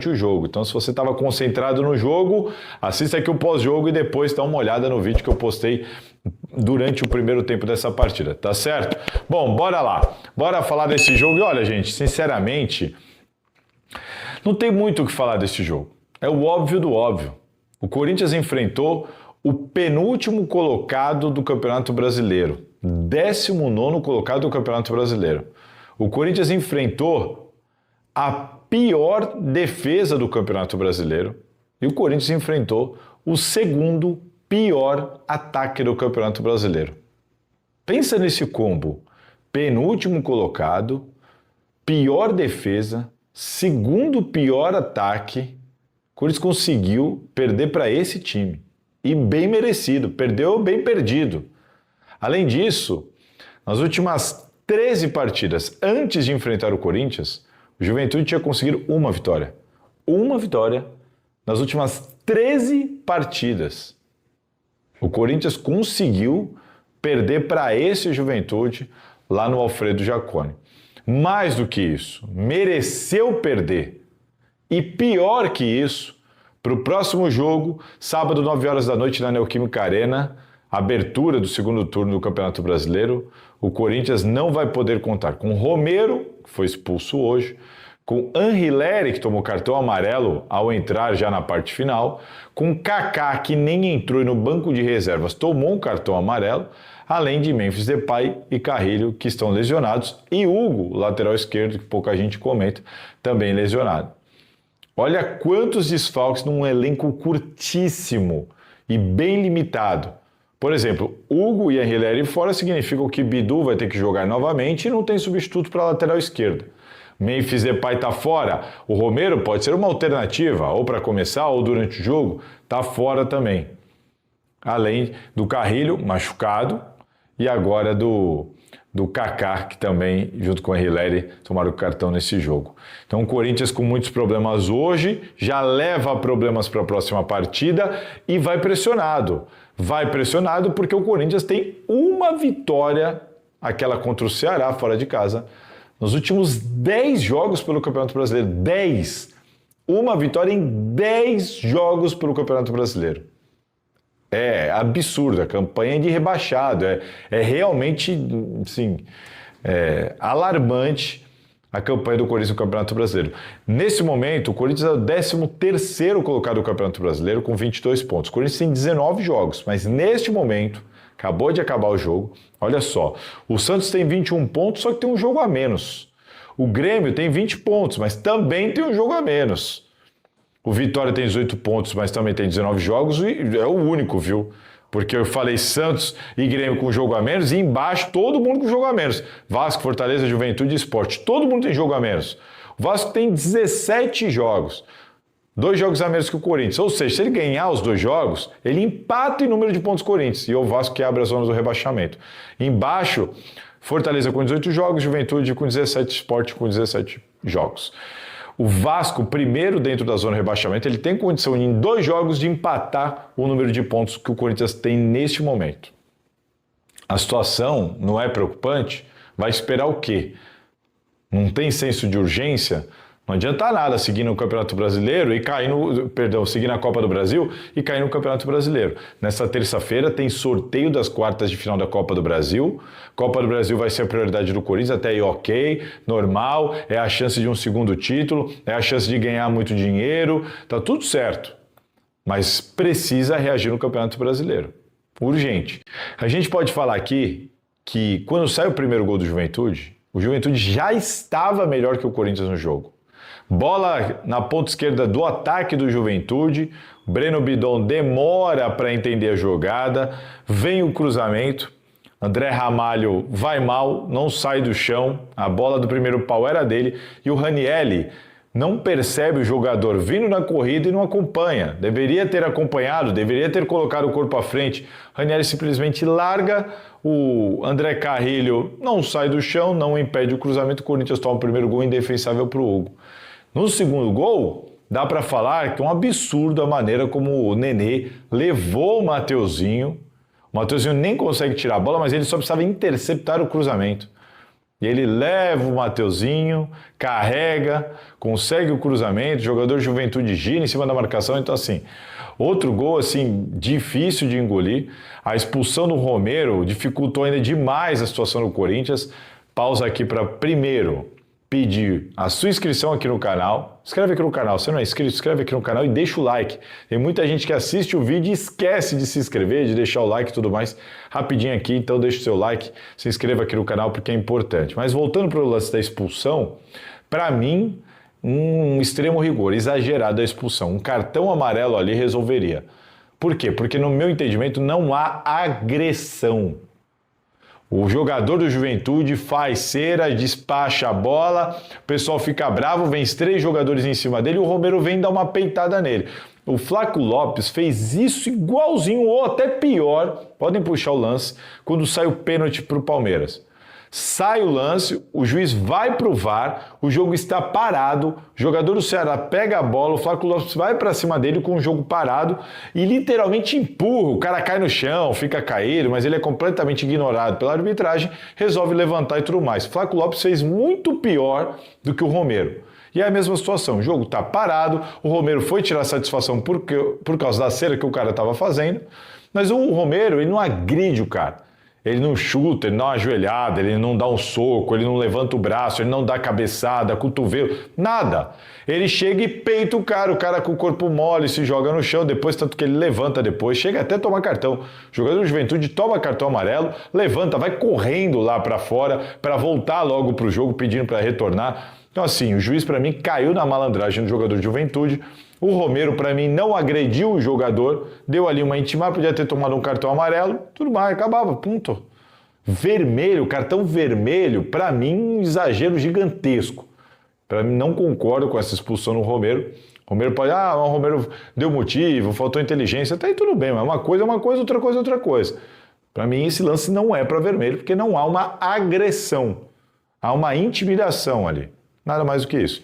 o jogo. Então, se você estava concentrado no jogo, assista aqui o pós-jogo e depois dá uma olhada no vídeo que eu postei durante o primeiro tempo dessa partida, tá certo? Bom, bora lá. Bora falar desse jogo. E olha, gente, sinceramente, não tem muito o que falar desse jogo. É o óbvio do óbvio. O Corinthians enfrentou o penúltimo colocado do Campeonato Brasileiro, 19º colocado do Campeonato Brasileiro. O Corinthians enfrentou a pior defesa do Campeonato Brasileiro e o Corinthians enfrentou o segundo pior ataque do Campeonato Brasileiro. Pensa nesse combo: penúltimo colocado, pior defesa, segundo pior ataque. O Corinthians conseguiu perder para esse time. E bem merecido, perdeu bem perdido. Além disso, nas últimas 13 partidas antes de enfrentar o Corinthians, o Juventude tinha conseguido uma vitória. Uma vitória nas últimas 13 partidas. O Corinthians conseguiu perder para esse Juventude lá no Alfredo Jaconi. Mais do que isso, mereceu perder. E pior que isso, para o próximo jogo, sábado, 9 horas da noite, na Neoquímica Arena, abertura do segundo turno do Campeonato Brasileiro, o Corinthians não vai poder contar com Romero, que foi expulso hoje, com Anrileri, que tomou cartão amarelo ao entrar já na parte final, com Kaká, que nem entrou e no banco de reservas tomou um cartão amarelo, além de Memphis Depay e Carrilho, que estão lesionados, e Hugo, lateral esquerdo, que pouca gente comenta, também lesionado. Olha quantos desfalques num elenco curtíssimo e bem limitado. Por exemplo, Hugo e Anrileri fora significam que Bidu vai ter que jogar novamente e não tem substituto para a lateral esquerda. Memphis Depay está fora. O Romero pode ser uma alternativa, ou para começar ou durante o jogo, está fora também. Além do Carrilho, machucado, e agora do Kaká, que também, junto com o Anrileri, tomaram o cartão nesse jogo. Então o Corinthians com muitos problemas hoje, já leva problemas para a próxima partida e vai pressionado. Vai pressionado porque o Corinthians tem uma vitória, aquela contra o Ceará, fora de casa, nos últimos 10 jogos pelo Campeonato Brasileiro. 10! Uma vitória em 10 jogos pelo Campeonato Brasileiro. É absurdo, a campanha de rebaixado, é realmente, assim, alarmante a campanha do Corinthians no Campeonato Brasileiro. Nesse momento, o Corinthians é o 13º colocado do Campeonato Brasileiro com 22 pontos. O Corinthians tem 19 jogos, mas neste momento, acabou de acabar o jogo, olha só, o Santos tem 21 pontos, só que tem um jogo a menos. O Grêmio tem 20 pontos, mas também tem um jogo a menos. O Vitória tem 18 pontos, mas também tem 19 jogos e é o único, viu? Porque eu falei Santos e Grêmio com jogo a menos e embaixo todo mundo com jogo a menos. Vasco, Fortaleza, Juventude e Sport. Todo mundo tem jogo a menos. O Vasco tem 17 jogos. 2 jogos a menos que o Corinthians. Ou seja, se ele ganhar os 2 jogos, ele empata em número de pontos Corinthians. E é o Vasco que abre as zonas do rebaixamento. Embaixo, Fortaleza com 18 jogos, Juventude com 17, Sport com 17 jogos. O Vasco, primeiro dentro da zona de rebaixamento, ele tem condição em 2 jogos de empatar o número de pontos que o Corinthians tem neste momento. A situação não é preocupante? Vai esperar o quê? Não tem senso de urgência? Não adianta nada seguir no Campeonato Brasileiro e cair seguir na Copa do Brasil e cair no Campeonato Brasileiro. Nessa terça-feira tem sorteio das quartas de final da Copa do Brasil. Copa do Brasil vai ser a prioridade do Corinthians, até aí ok, normal, é a chance de um segundo título, é a chance de ganhar muito dinheiro, tá tudo certo. Mas precisa reagir no Campeonato Brasileiro. Urgente. A gente pode falar aqui que quando sai o primeiro gol do Juventude, o Juventude já estava melhor que o Corinthians no jogo. Bola na ponta esquerda do ataque do Juventude, Breno Bidon demora para entender a jogada, vem o cruzamento, André Ramalho vai mal, não sai do chão, a bola do primeiro pau era dele e o Ranieri não percebe o jogador vindo na corrida e não acompanha. Deveria ter acompanhado, deveria ter colocado o corpo à frente. Ranieri simplesmente larga, o André Carrilho não sai do chão, não impede o cruzamento, o Corinthians toma o primeiro gol indefensável para o Hugo. No segundo gol, dá para falar que é um absurdo a maneira como o Nenê levou o Mateuzinho. O Mateuzinho nem consegue tirar a bola, mas ele só precisava interceptar o cruzamento. E ele leva o Mateuzinho, carrega, consegue o cruzamento, o jogador de Juventude gira em cima da marcação. Então, assim, outro gol, assim, difícil de engolir. A expulsão do Romero dificultou ainda demais a situação do Corinthians. Pausa aqui para, primeiro, pedir a sua inscrição aqui no canal. Inscreve aqui no canal. Se não é inscrito, inscreve aqui no canal e deixa o like. Tem muita gente que assiste o vídeo e esquece de se inscrever, de deixar o like e tudo mais. Rapidinho aqui, então deixa o seu like, se inscreva aqui no canal porque é importante. Mas voltando para o lance da expulsão, para mim, um extremo rigor, exagerado a expulsão. Um cartão amarelo ali resolveria. Por quê? Porque no meu entendimento não há agressão. O jogador do Juventude faz cera, despacha a bola, o pessoal fica bravo, vem 3 jogadores em cima dele e o Romero vem dar uma peitada nele. O Flaco Lopes fez isso igualzinho ou até pior, podem puxar o lance, quando sai o pênalti para o Palmeiras. Sai o lance, o juiz vai pro VAR, o jogo está parado, o jogador do Ceará pega a bola, o Flaco Lopes vai para cima dele com o jogo parado e literalmente empurra, o cara cai no chão, fica caído, mas ele é completamente ignorado pela arbitragem, resolve levantar e tudo mais. Flaco Lopes fez muito pior do que o Romero. E é a mesma situação, o jogo está parado, o Romero foi tirar satisfação por causa da cera que o cara estava fazendo, mas o Romero ele não agride o cara. Ele não chuta, ele não dá uma ajoelhada, ele não dá um soco, ele não levanta o braço, ele não dá cabeçada, cotovelo, nada. Ele chega e peita o cara com o corpo mole se joga no chão, depois tanto que ele levanta depois, chega até a tomar cartão. O jogador de Juventude toma cartão amarelo, levanta, vai correndo lá para fora para voltar logo para o jogo pedindo para retornar. Então assim, o juiz para mim caiu na malandragem do jogador de Juventude. O Romero, para mim, não agrediu o jogador, deu ali uma intimada, podia ter tomado um cartão amarelo, tudo mais, acabava, ponto. Vermelho, cartão vermelho, para mim, um exagero gigantesco. Para mim, não concordo com essa expulsão no Romero. O Romero pode, o Romero deu motivo, faltou inteligência, até aí tudo bem, mas uma coisa é uma coisa, outra coisa é outra coisa. Para mim, esse lance não é para vermelho, porque não há uma agressão, há uma intimidação ali, nada mais do que isso.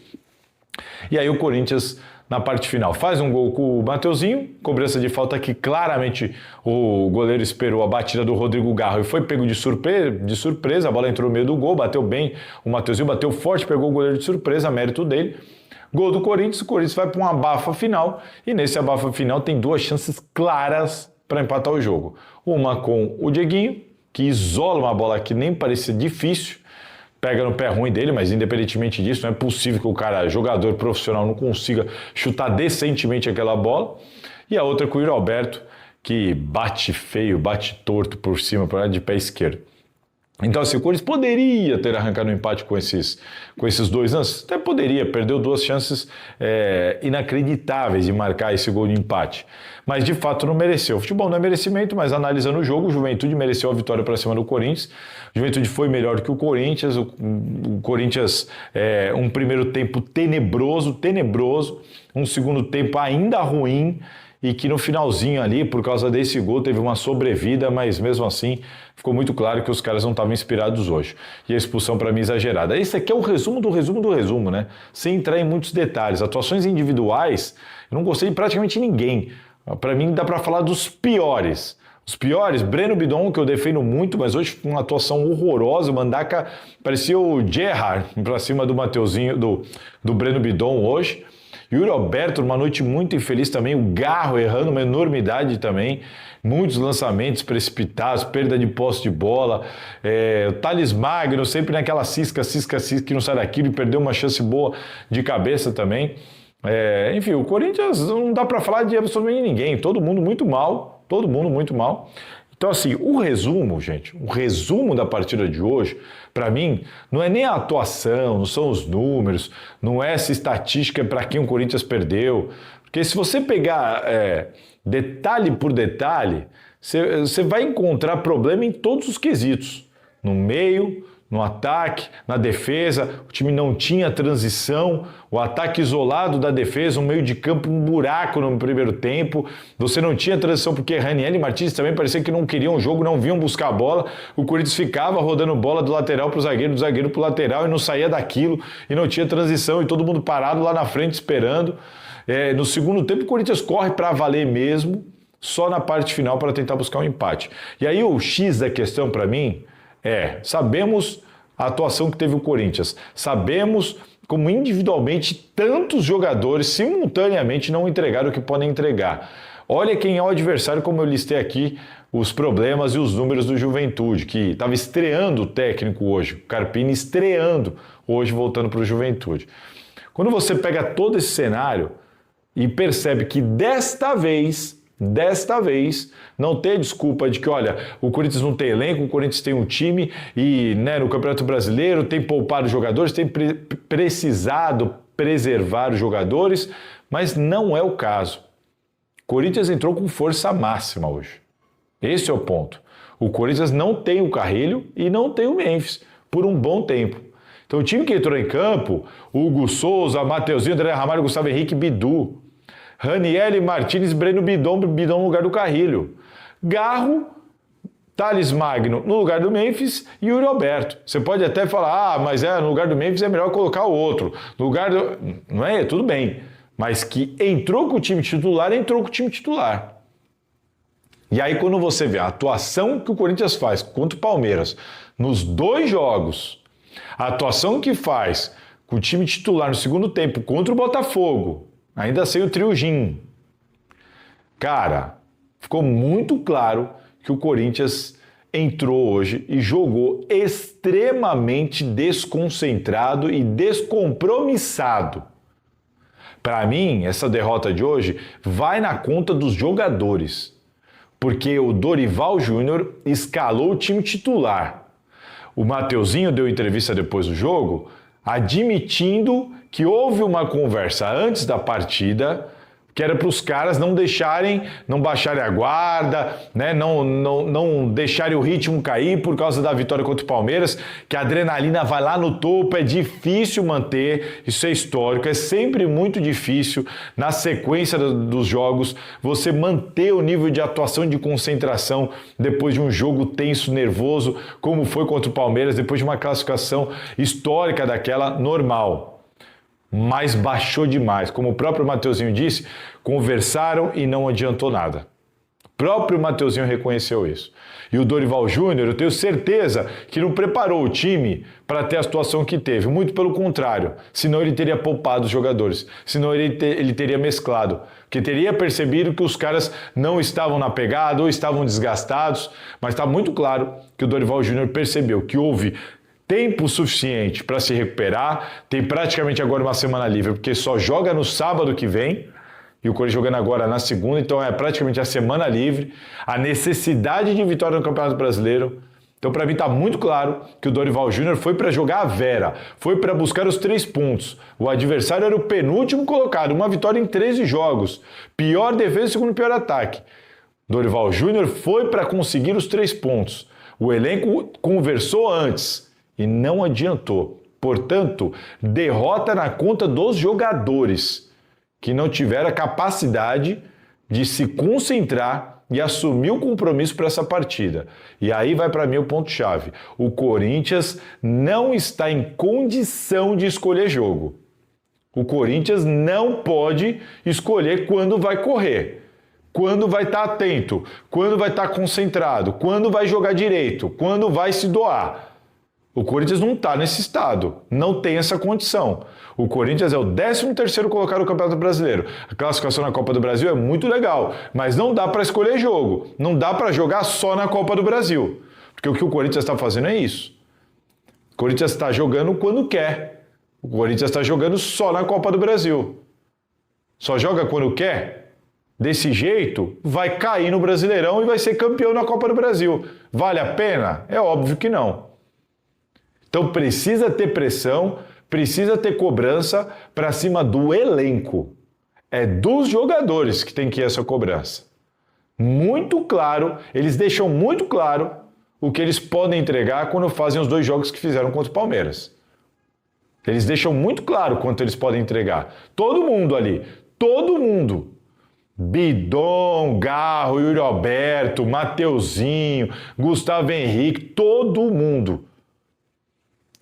E aí o Corinthians, na parte final, faz um gol com o Mateuzinho, cobrança de falta que claramente o goleiro esperou a batida do Rodrigo Garro e foi pego de surpresa, a bola entrou no meio do gol, bateu bem, o Mateuzinho bateu forte, pegou o goleiro de surpresa, mérito dele. Gol do Corinthians, o Corinthians vai para um abafa final e nesse abafa final tem 2 chances claras para empatar o jogo. Uma com o Dieguinho, que isola uma bola que nem parecia difícil, pega no pé ruim dele, mas independentemente disso, não é possível que o cara, jogador profissional, não consiga chutar decentemente aquela bola. E a outra com o Yuri Alberto, que bate feio, bate torto por cima, de pé esquerdo. Então, assim, o Corinthians poderia ter arrancado um empate com esses 2 lances, até poderia, perdeu 2 chances inacreditáveis de marcar esse gol de empate, mas de fato não mereceu. O futebol não é merecimento, mas analisando o jogo, o Juventude mereceu a vitória para cima do Corinthians. O Juventude foi melhor que o Corinthians, o Corinthians um primeiro tempo tenebroso, um segundo tempo ainda ruim, e que no finalzinho ali, por causa desse gol, teve uma sobrevida, mas mesmo assim ficou muito claro que os caras não estavam inspirados hoje. E a expulsão para mim exagerada. Esse aqui é o resumo do resumo do resumo, né? Sem entrar em muitos detalhes. Atuações individuais, eu não gostei de praticamente ninguém. Para mim dá para falar dos piores. Os piores, Breno Bidon, que eu defendo muito, mas hoje foi uma atuação horrorosa. O Mandaca parecia o Gerrard para cima do Mateuzinho, do Breno Bidon hoje. Yuri Alberto, uma noite muito infeliz também, o Garro errando uma enormidade também, muitos lançamentos precipitados, perda de posse de bola, o Thales Magno sempre naquela cisca que não sai daquilo e perdeu uma chance boa de cabeça também. Enfim, o Corinthians não dá para falar de absolutamente ninguém, todo mundo muito mal. Então, assim, o resumo da partida de hoje, para mim, não é nem a atuação, não são os números, não é essa estatística para quem o Corinthians perdeu. Porque se você pegar detalhe por detalhe, você vai encontrar problema em todos os quesitos. No meio, no ataque, na defesa, o time não tinha transição, o ataque isolado da defesa, um meio de campo, um buraco no primeiro tempo, você não tinha transição porque Raniel e Martins também parecia que não queriam o jogo, não vinham buscar a bola, o Corinthians ficava rodando bola do lateral para o zagueiro, do zagueiro para o lateral e não saía daquilo, e não tinha transição, e todo mundo parado lá na frente esperando. No segundo tempo o Corinthians corre para valer mesmo, só na parte final para tentar buscar um empate. E aí o X da questão para mim sabemos a atuação que teve o Corinthians. Sabemos como individualmente tantos jogadores simultaneamente não entregaram o que podem entregar. Olha quem é o adversário, como eu listei aqui os problemas e os números do Juventude, que estava estreando o técnico hoje, o Carpini estreando hoje, voltando para o Juventude. Quando você pega todo esse cenário e percebe que desta vez, não tem desculpa de que, olha, o Corinthians não tem elenco, o Corinthians tem um time e, né, no Campeonato Brasileiro tem poupado os jogadores, tem precisado preservar os jogadores, mas não é o caso. O Corinthians entrou com força máxima hoje. Esse é o ponto. O Corinthians não tem o Carrilho e não tem o Memphis por um bom tempo. Então o time que entrou em campo, Hugo Souza, Mateuzinho, André Ramalho, Gustavo Henrique, Bidu, Ranieri, Martínez, Breno Bidon no lugar do Carrilho, Garro, Thales Magno no lugar do Memphis e Yuri Alberto. Você pode até falar, mas no lugar do Memphis é melhor colocar o outro. No lugar do... Não é? Tudo bem. Mas que entrou com o time titular, entrou com o time titular. E aí quando você vê a atuação que o Corinthians faz contra o Palmeiras nos 2 jogos, a atuação que faz com o time titular no segundo tempo contra o Botafogo, ainda sem o trio Jim, cara, ficou muito claro que o Corinthians entrou hoje e jogou extremamente desconcentrado e descompromissado. Para mim, essa derrota de hoje vai na conta dos jogadores, porque o Dorival Júnior escalou o time titular. O Mateuzinho deu entrevista depois do jogo, admitindo que houve uma conversa antes da partida, que era para os caras não baixarem a guarda, né? não deixarem o ritmo cair por causa da vitória contra o Palmeiras, que a adrenalina vai lá no topo, é difícil manter, isso é histórico, é sempre muito difícil na sequência dos jogos você manter o nível de atuação e de concentração depois de um jogo tenso, nervoso, como foi contra o Palmeiras, depois de uma classificação histórica daquela normal. Mas baixou demais. Como o próprio Mateuzinho disse, conversaram e não adiantou nada. O próprio Mateuzinho reconheceu isso. E o Dorival Júnior, eu tenho certeza que não preparou o time para ter a situação que teve. Muito pelo contrário. Senão ele teria poupado os jogadores. Senão ele teria mesclado. Porque teria percebido que os caras não estavam na pegada ou estavam desgastados. Mas está muito claro que o Dorival Júnior percebeu que houve tempo suficiente para se recuperar, tem praticamente agora uma semana livre, porque só joga no sábado que vem, e o Corinthians jogando agora na segunda, então é praticamente a semana livre, a necessidade de vitória no Campeonato Brasileiro. Então para mim está muito claro que o Dorival Júnior foi para jogar a Vera, foi para buscar os 3 pontos. O adversário era o penúltimo colocado, uma vitória em 13 jogos, pior defesa e segundo pior ataque. Dorival Júnior foi para conseguir os 3 pontos. O elenco conversou antes e não adiantou. Portanto, derrota na conta dos jogadores que não tiveram a capacidade de se concentrar e assumir o compromisso para essa partida. E aí vai para mim o ponto-chave. O Corinthians não está em condição de escolher jogo. O Corinthians não pode escolher quando vai correr, quando vai estar atento, quando vai estar concentrado, quando vai jogar direito, quando vai se doar. O Corinthians não está nesse estado, não tem essa condição. O Corinthians é o 13º colocado no Campeonato Brasileiro. A classificação na Copa do Brasil é muito legal, mas não dá para escolher jogo. Não dá para jogar só na Copa do Brasil. Porque o que o Corinthians está fazendo é isso. O Corinthians está jogando quando quer. O Corinthians está jogando só na Copa do Brasil. Só joga quando quer? Desse jeito, vai cair no Brasileirão e vai ser campeão na Copa do Brasil. Vale a pena? É óbvio que não. Então precisa ter pressão, precisa ter cobrança para cima do elenco. É dos jogadores que tem que ir essa cobrança. Muito claro, eles deixam muito claro o que eles podem entregar quando fazem os 2 jogos que fizeram contra o Palmeiras. Eles deixam muito claro quanto eles podem entregar. Todo mundo ali, todo mundo. Bidon, Garro, Yuri Alberto, Mateuzinho, Gustavo Henrique, todo mundo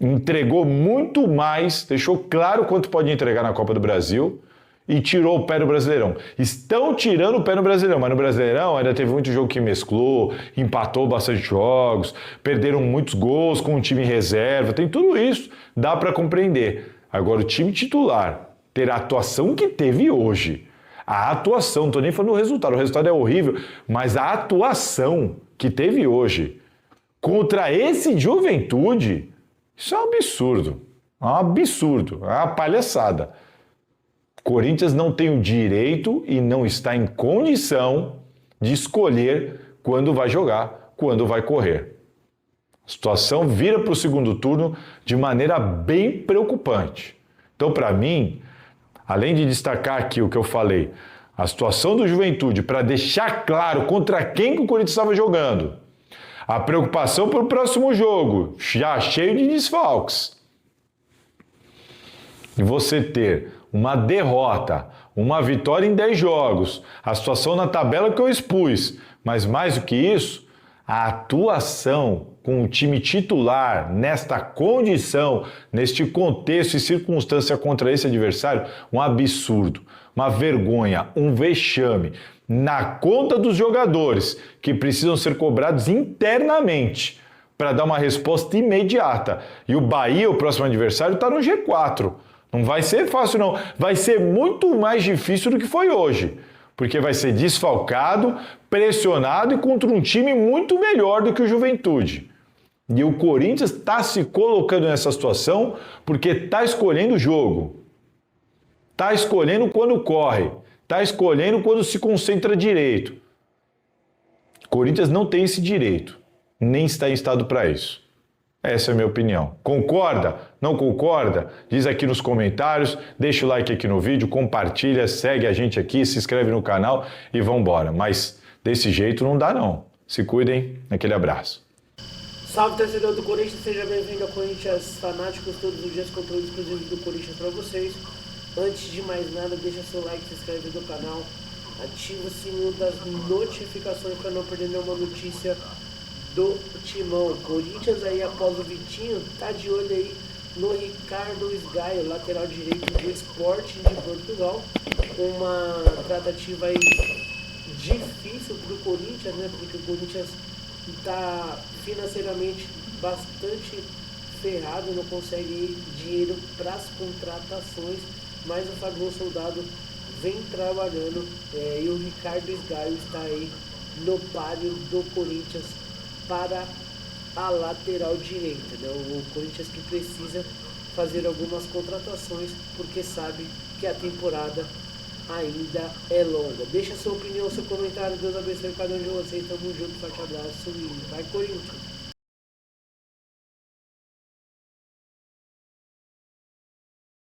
entregou muito mais, deixou claro quanto pode entregar na Copa do Brasil e tirou o pé no Brasileirão. Estão tirando o pé no Brasileirão, mas no Brasileirão ainda teve muito jogo que mesclou, empatou bastante jogos, perderam muitos gols com o time reserva, tem tudo isso, dá para compreender. Agora o time titular ter a atuação que teve hoje, a atuação, não tô nem falando do resultado, o resultado é horrível, mas a atuação que teve hoje contra esse Juventude, isso é um absurdo, é uma palhaçada. Corinthians não tem o direito e não está em condição de escolher quando vai jogar, quando vai correr. A situação vira para o segundo turno de maneira bem preocupante. Então, para mim, além de destacar aqui o que eu falei, a situação do Juventude, para deixar claro contra quem que o Corinthians estava jogando, a preocupação para o próximo jogo, já cheio de desfalques, e você ter uma derrota, uma vitória em 10 jogos, a situação na tabela que eu expus, mas mais do que isso, a atuação com o time titular nesta condição, neste contexto e circunstância contra esse adversário, um absurdo, uma vergonha, um vexame na conta dos jogadores que precisam ser cobrados internamente para dar uma resposta imediata. E o Bahia, o próximo adversário, está no G4. Não vai ser fácil, não. Vai ser muito mais difícil do que foi hoje. Porque vai ser desfalcado, pressionado e contra um time muito melhor do que o Juventude. E o Corinthians está se colocando nessa situação porque está escolhendo o jogo. Está escolhendo quando corre. Está escolhendo quando se concentra direito. O Corinthians não tem esse direito. Nem está em estado para isso. Essa é a minha opinião. Concorda? Não concorda? Diz aqui nos comentários, deixa o like aqui no vídeo, compartilha, segue a gente aqui, se inscreve no canal e vambora. Mas desse jeito não dá não. Se cuidem, aquele abraço. Salve, torcedor do Corinthians, seja bem-vindo ao Corinthians Fanáticos, todos os dias conteúdo exclusivo do Corinthians para vocês. Antes de mais nada, deixa seu like, se inscreve no canal, ativa o sininho das notificações para não perder nenhuma notícia do Timão. Corinthians aí após o Vitinho, tá de olho aí no Ricardo Sgaio, lateral direito do Sporting de Portugal. Uma tratativa aí difícil pro Corinthians, né? Porque o Corinthians tá financeiramente bastante ferrado, não consegue dinheiro para as contratações, mas o Fábio Soldado vem trabalhando e o Ricardo Sgaio está aí no páreo do Corinthians para a lateral direita, né? O Corinthians que precisa fazer algumas contratações porque sabe que a temporada ainda é longa. Deixa sua opinião, seu comentário, Deus abençoe cada um de vocês, tamo junto, forte abraço e vai Corinthians!